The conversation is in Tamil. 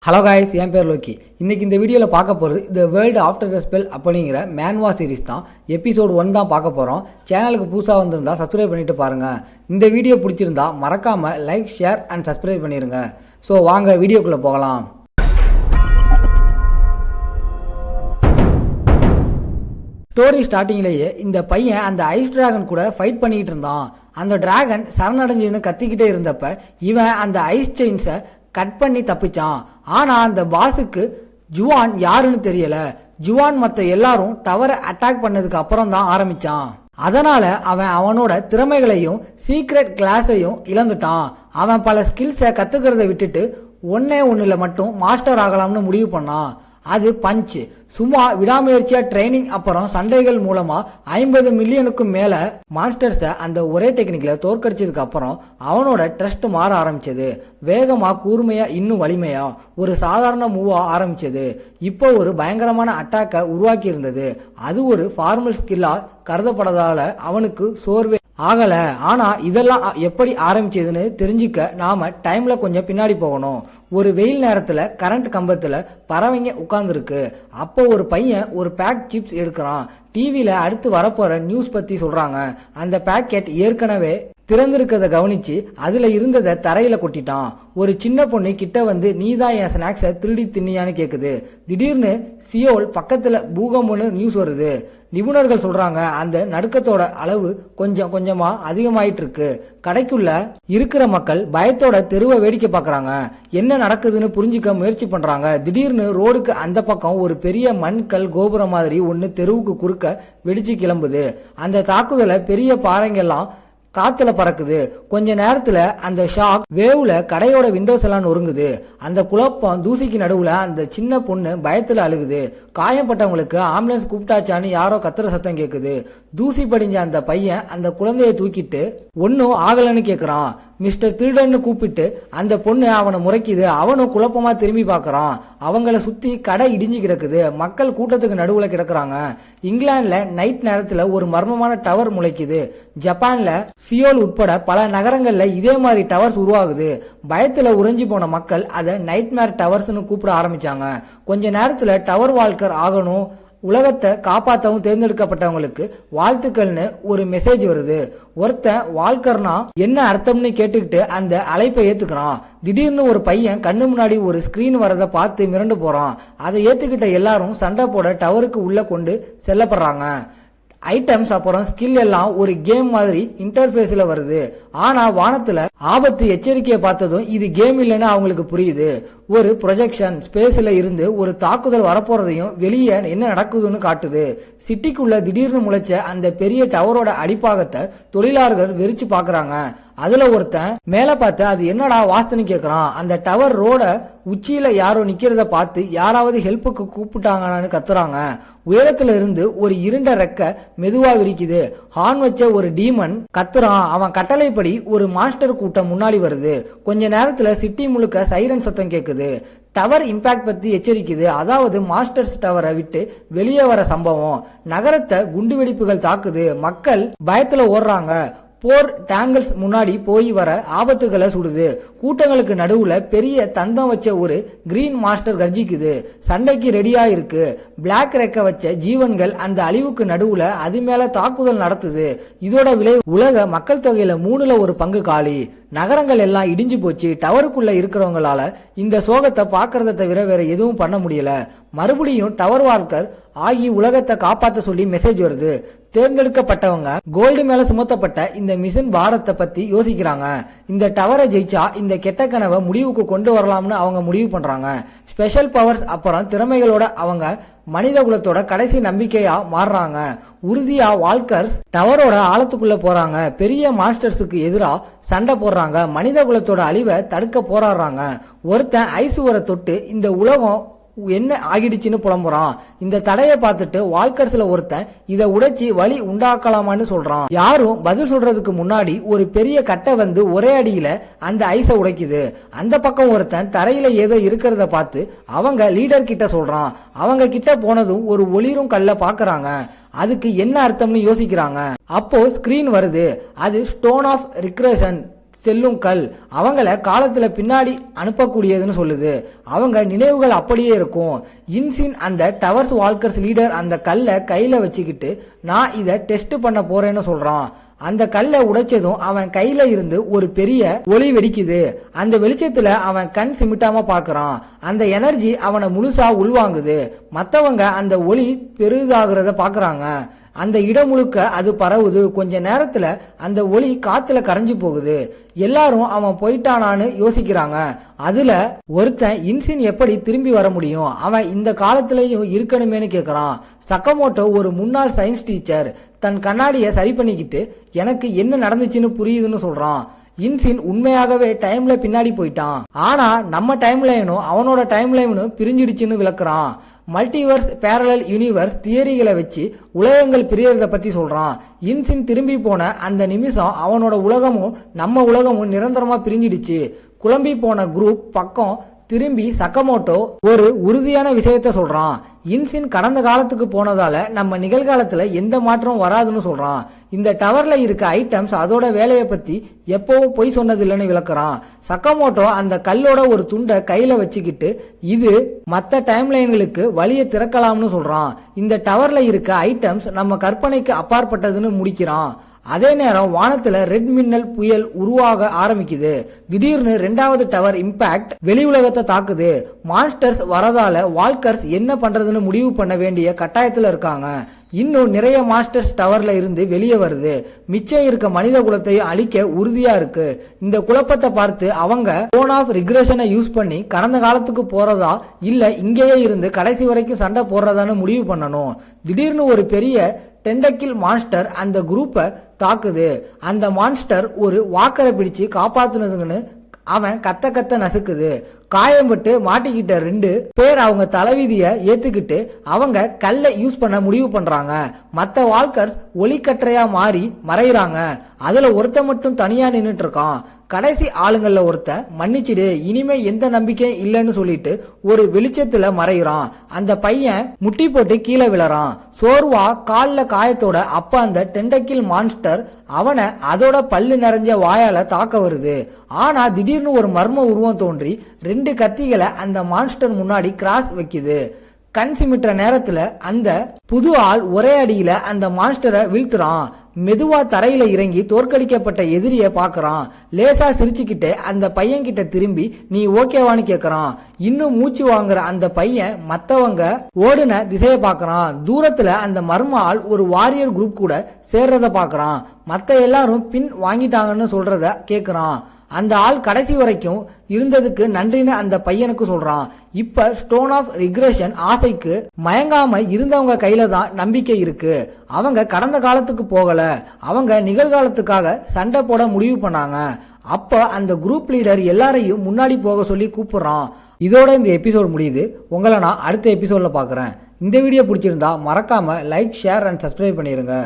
ஹலோ காய்ஸ், என் பேர் லோக்கி. இன்றைக்கி இந்த வீடியோவில் பார்க்க போகிறது the world after the spell அப்படிங்கிற மேன்வா சீரிஸ் தான். எபிசோட் 1 தான் பார்க்க போகிறோம். சேனலுக்கு புதுசாக வந்திருந்தால் சப்ஸ்கிரைப் பண்ணிவிட்டு பாருங்கள். இந்த வீடியோ பிடிச்சிருந்தா மறக்காமல் லைக், ஷேர் அண்ட் சப்ஸ்கிரைப் பண்ணிடுங்க. ஸோ வாங்க வீடியோக்குள்ளே போகலாம். ஸ்டோரி ஸ்டார்டிங்லேயே இந்த பையன் அந்த ஐஸ் டிராகன் கூட ஃபைட் பண்ணிக்கிட்டு இருந்தான். அந்த டிராகன் சரணடைஞ்சுன்னு கத்திக்கிட்டே இருந்தப்ப இவன் அந்த ஐஸ் செயின்ஸை கட் பண்ணி தப்பிச்சான். ஆனா அந்த பாஸுக்கு ஜுவான் யாருன்னு தெரியல. ஜுவான் மற்ற எல்லாரும் டவரை அட்டாக் பண்ணதுக்கு அப்புறம் தான் ஆரம்பிச்சான். அதனால அவன் அவனோட திறமைகளையும் சீக்ரெட் கிளாஸையும் இழந்துட்டான். அவன் பல ஸ்கில்ஸை கத்துக்கிறத விட்டுட்டு ஒன்னுல மட்டும் மாஸ்டர் ஆகலாம்னு முடிவு பண்ணான். அது பஞ்ச். சும்மா விடாமுயற்சியா ட்ரைனிங் அப்புறம் சண்டைகள் மூலமா 50 மில்லியனுக்கும் மேல மாஸ்டர்ஸை அந்த ஒரே டெக்னிக்ல தோற்கடிச்சதுக்கு அப்புறம் அவனோட ட்ரஸ்ட் மாற ஆரம்பிச்சது. வேகமா, கூர்மையா, இன்னும் வலிமையா ஒரு சாதாரண மூவா ஆரம்பிச்சது. இப்போ ஒரு பயங்கரமான அட்டாக்கை உருவாக்கி இருந்தது. அது ஒரு ஃபார்மல் ஸ்கில்லா கருதப்படதால அவனுக்கு சோர்வே ஆகல. ஆனா இதெல்லாம் எப்படி ஆரம்பிச்சதுன்னு தெரிஞ்சுக்க நாம டைம்ல கொஞ்சம் பின்னாடி போகணும். ஒரு வெயில் நேரத்துல கரண்ட் கம்பத்துல பறவைங்க உட்கார்ந்துருக்கு. அப்போ ஒரு பையன் ஒரு பேக் சிப்ஸ் எடுக்கிறான். டிவியில அடுத்து வரப்போற நியூஸ் பத்தி சொல்றாங்க. அந்த பேக்கெட் ஏற்கனவே திறந்திருக்கிறத கவனிச்சு அதுல இருந்ததை தரையில கொட்டிட்டான். ஒரு சின்ன பொண்ணு கிட்ட வந்து நீதான் என் ஸ்நாக்ஸை திருடி தின்னியான்னு கேக்குது. திடீர்னு சியோல் பக்கத்துல பூகம்பம்னு நியூஸ் வருது. நிபுணர்கள் சொல்றாங்க அந்த நடுக்கத்தோட அளவு கொஞ்சம் கொஞ்சமா அதிகமாயிட்டு இருக்கு. கடைக்குள்ள இருக்கிற மக்கள் பயத்தோட தெருவை வேடிக்கை பார்க்கறாங்க. என்ன நடக்குதுன்னு புரிஞ்சுக்க முயற்சி பண்றாங்க. திடீர்னு ரோடுக்கு அந்த பக்கம் ஒரு பெரிய மண்கல் கோபுரம் மாதிரி ஒன்னு தெருவுக்கு குறுக்க வெடிச்சு கிளம்புது. அந்த தாக்குதல பெரிய பாறைங்கெல்லாம் காத்துல பறக்குது. கொஞ்ச நேரத்துல அந்த ஷாக் வேவ்ல கடையோட விண்டோஸ் எல்லாம் நொறுங்குது. அந்த குழப்பம் தூசிக்கு நடுவுல அந்த சின்ன பொண்ணு பயத்துல அழுகுது. காயப்பட்டவங்களுக்கு ஆம்புலன்ஸ் கூப்பிட்டாச்சான்னு யாரோ கத்துற சத்தம் கேக்குது. தூசி படிஞ்ச அந்த பையன் அந்த குழந்தைய தூக்கிட்டு ஒன்னும் ஆகலன்னு கேக்குறான். மிஸ்டர் திருடன்னு கூப்பிட்டு அந்த பொண்ணு அவனை முறைக்குது. அவனும் குழப்பமா திரும்பி பார்க்கறான். அவங்கள சுத்தி கடை இடிஞ்சு கிடக்குது. மக்கள் கூட்டத்துக்கு நடுவுல கிடக்குறாங்க. இங்கிலாந்துல நைட் நேரத்துல ஒரு மர்மமான டவர் முளைக்குது. ஜப்பான்ல சியோல் உட்பட பல நகரங்கள்ல இதே மாதிரி டவர்ஸ் உருவாகுது. பயத்துல உறைஞ்சி போன மக்கள் அதை நைட்மேர் டவர்ஸ்னு கூப்பிட ஆரம்பிச்சாங்க. கொஞ்ச நேரத்துல டவர் வால்கர் ஆகணும், உலகத்தை காப்பாற்றவும் தேர்ந்தெடுக்கப்பட்டவங்களுக்கு வாழ்த்துக்கள்னு ஒரு மெசேஜ் வருது. ஒருத்தன் வால்கர்னா என்ன அர்த்தம்னு கேட்டுக்கிட்டு அந்த அழைப்பை ஏத்துக்கிறான். திடீர்னு ஒரு பையன் கண்ணு முன்னாடி ஒரு ஸ்கிரீன் வரதை பார்த்து மிரண்டு போறான். அதை ஏத்துக்கிட்ட எல்லாரும் சண்டை போட டவருக்கு உள்ள கொண்டு செல்லப்படுறாங்க. ஐட்டம்ஸ் அப்புறம் ஸ்கில் எல்லாம் ஒரு கேம் மாதிரி இன்டர்ஃபேஸ்ல வருது. ஆனா வானத்துல ஆபத்து எச்சரிக்கையை பார்த்ததும் இது கேம் இல்லைன்னு அவங்களுக்கு புரியுது. ஒரு ப்ரொஜெக்ஷன் ஸ்பேஸ்ல இருந்து ஒரு தாக்குதல் வரப்போறதையும் வெளியே என்ன நடக்குதுன்னு காட்டுது. சிட்டிக்குள்ள திடீர்னு முளைச்ச அந்த பெரிய டவரோட அடிப்பாகத்தை தொழிலாளர்கள் வெறிச்சு பாக்குறாங்க. அதுல ஒருத்தன் மேல பார்த்து அது என்னடா வாஸ்துன்னு கேக்குறான். அந்த டவர் ரோட உச்சியில யாரோ நிக்கிறத பார்த்து யாராவது ஹெல்ப்புக்கு கூப்பிட்டாங்கன்னு கத்துறாங்க. உயரத்துல இருந்து ஒரு இருண்ட ரெக்க மெதுவா விரிக்குது. ஹார்ன் வச்ச ஒரு டீமன் கத்துறான். அவன் கட்டளைப்படி ஒரு மாஸ்டர் கூட்டம் முன்னாடி வருது. கொஞ்ச நேரத்துல சிட்டி முழுக்க சைரன் சத்தம் கேக்குது. டவர் இம்பாக்ட் பத்தி எச்சரிக்குது. அதாவது மாஸ்டர்ஸ் டவரை விட்டு வெளியே வர சம்பவம். நகரத்தை குண்டுவெடிப்புகள் தாக்குது. மக்கள் பயத்துல ஓடுறாங்க. போர் டேங்கிள்ஸ் முன்னாடி போய் வர ஆபத்துகளை சுடுது. கூட்டங்களுக்கு நடுவுல பெரிய தந்தம் வச்ச ஒரு கிரீன் மாஸ்டர் கர்ஜிக்குது. சண்டைக்கு ரெடியா இருக்கு. பிளாக் ரெக்க வச்ச ஜீவன்கள் அந்த அழிவுக்கு நடுவுல அது மேல தாக்குதல் நடத்துது. இதோட விளைவு உலக மக்கள் தொகையில 3ல் 1 பங்கு காலி. நகரங்கள் எல்லாம் இடிஞ்சு போச்சு. டவருக்குள்ள இருக்கிறவங்களால இந்த சோகத்தை பாக்குறத தவிர வேற எதுவும் பண்ண முடியல. மறுபடியும் டவர் வால்கர் ஆகி உலகத்தை காப்பாற்ற சொல்லி மெசேஜ் வருது. தேர்ந்தெடுக்கப்பட்டவங்க கோல்டு மேல சுமத்தப்பட்ட இந்த மிஷன் பாரத்தை பத்தி யோசிக்கிறாங்க. இந்த டவரை ஜெயிச்சா இந்த கெட்ட கனவை முடிவுக்கு கொண்டு வரலாம்னு அவங்க முடிவு பண்றாங்க. ஸ்பெஷல் பவர்ஸ் அப்புறம் திறமைகளோட அவங்க மனித குலத்தோட கடைசி நம்பிக்கையா மாறுறாங்க. உறுதியா வால்கர்ஸ் டவரோட ஆழத்துக்குள்ள போறாங்க. பெரிய மாஸ்டர்ஸுக்கு எதிராக சண்டை போடுறாங்க. மனித குலத்தோட அழிவை தடுக்க போராடுறாங்க. ஒருத்தன் ஐசுவரை தொட்டு இந்த உலகம் என்ன ஆகிடுச்சுன்னு புலம்புறான். இந்த தடையை பார்த்துட்டு வால்கர்ஸ்ல ஒருத்தன் இதை உடைச்சி வழி உண்டாக்கலாமான்னு சொல்றான். யாரும் பதில் சொல்றதுக்கு முன்னாடி ஒரு பெரிய கட்டை வந்து ஒரே அடியில அந்த ஐஸை உடைக்குது. அந்த பக்கம் ஒருத்தன் தரையில ஏதோ இருக்கிறத பார்த்து அவங்க லீடர் கிட்ட சொல்றான். அவங்க கிட்ட போனதும் ஒரு ஒளிரும் கல்ல பாக்குறாங்க. அதுக்கு என்ன அர்த்தம்னு யோசிக்கிறாங்க. அப்போ ஸ்கிரீன் வருது. அது ஸ்டோன் ஆஃப் ரிக்ரேஷன் செல்லும் கல் அவங்கள காலத்துல பின்னாடி அனுப்பக்கூடியதுன்னு சொல்லுது. அவங்க நினைவுகள் அப்படியே இருக்கும். இன்சின் அந்த டவர்ஸ் வால்கர்ஸ் லீடர் அந்த கல்லை கையில வச்சுக்கிட்டு நான் இதை டெஸ்ட் பண்ண போறேன்னு சொல்றான். அந்த கல்லை உடைச்சதும் அவன் கையில இருந்து ஒரு பெரிய ஒளி வெடிக்குது. அந்த வெளிச்சத்துல அவன் கண் சிமிட்டாம பாக்குறான். அந்த எனர்ஜி அவனை முழுசா உள்வாங்குது. மத்தவங்க அந்த ஒளி பெரிதாகிறத பாக்குறாங்க. அந்த இடம் முழுக்க அது பரவுது. கொஞ்ச நேரத்துல அந்த ஒளி காத்துல கரைஞ்சு போகுது. எல்லாரும் அவன் போயிட்டானான்னு யோசிக்கிறாங்க. அதுல ஒருத்தன் இன்சின் எப்படி திரும்பி வர முடியும், அவன் இந்த காலத்திலையும் இருக்கணுமேனு கேக்குறான். சக்கமோட்டோ ஒரு முன்னாள் சயின்ஸ் டீச்சர் தன் கண்ணாடியை சரி பண்ணிக்கிட்டு எனக்கு என்ன நடந்துச்சுன்னு புரியுதுன்னு சொல்றான். இன்சின் உண்மையாகவே டைம்ல பின்னாடி போயிட்டான். ஆனா நம்ம டைம் லைனும் அவனோட டைம் லைனும் பிரிஞ்சிடுச்சுன்னு விளக்குறான். மல்டிவர்ஸ் பேரலல் யூனிவர்ஸ் தியரிகளை வச்சு உலகங்கள் பிரியறத பத்தி சொல்றான். இன்சின் திரும்பி போன அந்த நிமிஷம் அவனோட உலகமும் நம்ம உலகமும் நிரந்தரமா பிரிஞ்சிடுச்சு. குழம்பி போன குரூப் பக்கம் திரும்பி சக்கமோட்டோ ஒரு உறுதியான விஷயத்த சொல்றான். இன்சின் கடந்த காலத்துக்கு போனதால நம்ம நிகழ்காலத்துல எந்த மாற்றம் வராதுன்னு சொல்றான். இந்த டவர்ல இருக்க ஐட்டம்ஸ் அதோட வேலையை பத்தி எப்பவும் பொய் சொன்னதில்லைன்னு விளக்குறான். சக்கமோட்டோ அந்த கல்லோட ஒரு துண்டை கையில வச்சுக்கிட்டு இது மற்ற டைம்லைன்களுக்கு வழியை திறக்கலாம்னு சொல்றான். இந்த டவர்ல இருக்க ஐட்டம்ஸ் நம்ம கற்பனைக்கு அப்பாற்பட்டதுன்னு முடிக்கிறான். அதே நேரம் வானத்துல ரெட் மின்னல் புயல் உருவாக ஆரம்பிக்குது. திடீர்னு 2வது டவர் இம்பாக்ட் வெளி உலகத்தை தாக்குது. மான்ஸ்டர்ஸ் வரதால வால்கர்ஸ் என்ன பண்றதுன்னு முடிவு பண்ண வேண்டிய கட்டாயத்துல இருக்காங்க. இன்னும் நிறைய மாஸ்டர்ஸ் டவர்ல இருந்து வெளியே வருது. மிச்சம் இருக்க மனித குலத்தை அழிக்க உறுதியா இருக்கு. இந்த குழப்பத்தை பார்த்து அவங்க ஸ்டோன் ஆஃப் ரிக்ரெஷனை யூஸ் பண்ணி கடந்த காலத்துக்கு போறதா இல்ல இங்கேயே இருந்து கடைசி வரைக்கும் சண்டை போடுறதான்னு முடிவு பண்ணணும். திடீர்னு ஒரு பெரிய டெண்டக்கில் மான்ஸ்டர் அந்த குரூப்பை தாக்குது. அந்த மான்ஸ்டர் ஒரு வாக்கரை பிடிச்சு காப்பாத்துனதுன்னு அவன் கத்த கத்த நசுக்குது. காயம்பட்டு மாட்டிக்கிட்ட 2 பேர் அவங்க தலைவிதியை ஏத்துக்கிட்டு அவங்க கல்லை யூஸ் பண்ண முடிவு பண்றாங்க. மத்த வால்கர்ஸ் ஒளிக்கற்றையா மாறி மறைகிறாங்க. அதுல ஒருத்த மட்டும் தனியா நின்னுட்டு இருக்கான். கடைசி ஆளுங்கள்ல ஒருத்தன் மன்னிச்சிடு இனிமே எந்த நம்பிக்கையும் இல்லைன்னு சொல்லிட்டு ஒரு வெளிச்சத்துல மறைகிறான். அந்த பையன் முட்டி போட்டு கீழே விழறான். சோர்வா கால்ல காயத்தோட அப்ப அந்த டெண்டக்கில் மான்ஸ்டர் அவனை அதோட பல்லு நிறைஞ்ச வாயால தாக்க வருது. ஆனா திடீர்னு ஒரு மர்ம உருவம் தோன்றி 2 கத்திகளை அந்த மான்ஸ்டர் முன்னாடி கிராஸ் வைக்குது. கண் சிமிட்டுற நேரத்துல அந்த புது ஆள் ஒரே அடியில அந்த மான்ஸ்டரை வீழ்த்துறான். மெதுவா தரையில இறங்கி தோற்கடிக்கப்பட்ட எதிரிய பாக்குறான். லேசா சிரிச்சுக்கிட்டே அந்த பையன் கிட்ட திரும்பி நீ ஓகேவான்னு கேக்குறான். இன்னும் மூச்சு வாங்குற அந்த பையன் மத்தவங்க ஓடுன திசையை பாக்குறான். தூரத்துல அந்த மர்ம ஆள் ஒரு வாரியர் குரூப் கூட சேர்றத பாக்குறான். மத்த எல்லாரும் பின் வாங்கிட்டாங்கன்னு சொல்றத கேக்குறான். அந்த ஆள் கடைசி வரைக்கும் இருந்ததுக்கு நன்றின்னு அந்த பையனுக்கு சொல்றான். இப்ப ஸ்டோன் ஆஃப் ரிக்ரெஷன் ஆசைக்கு மயங்காம இருந்தவங்க கையில தான் நம்பிக்கை இருக்கு. அவங்க கடந்த காலத்துக்கு போகல, அவங்க நிகழ்காலத்துக்காக சண்டை போட முடிவு பண்ணாங்க. அப்ப அந்த குரூப் லீடர் எல்லாரையும் முன்னாடி போக சொல்லி கூப்பிடுறான். இதோட இந்த எபிசோட் முடியுது. உங்களை நான் அடுத்த எபிசோட்ல பாக்குறேன். இந்த வீடியோ பிடிச்சிருந்தா மறக்காம லைக், ஷேர் அண்ட் சப்ஸ்கிரைப் பண்ணிருங்க.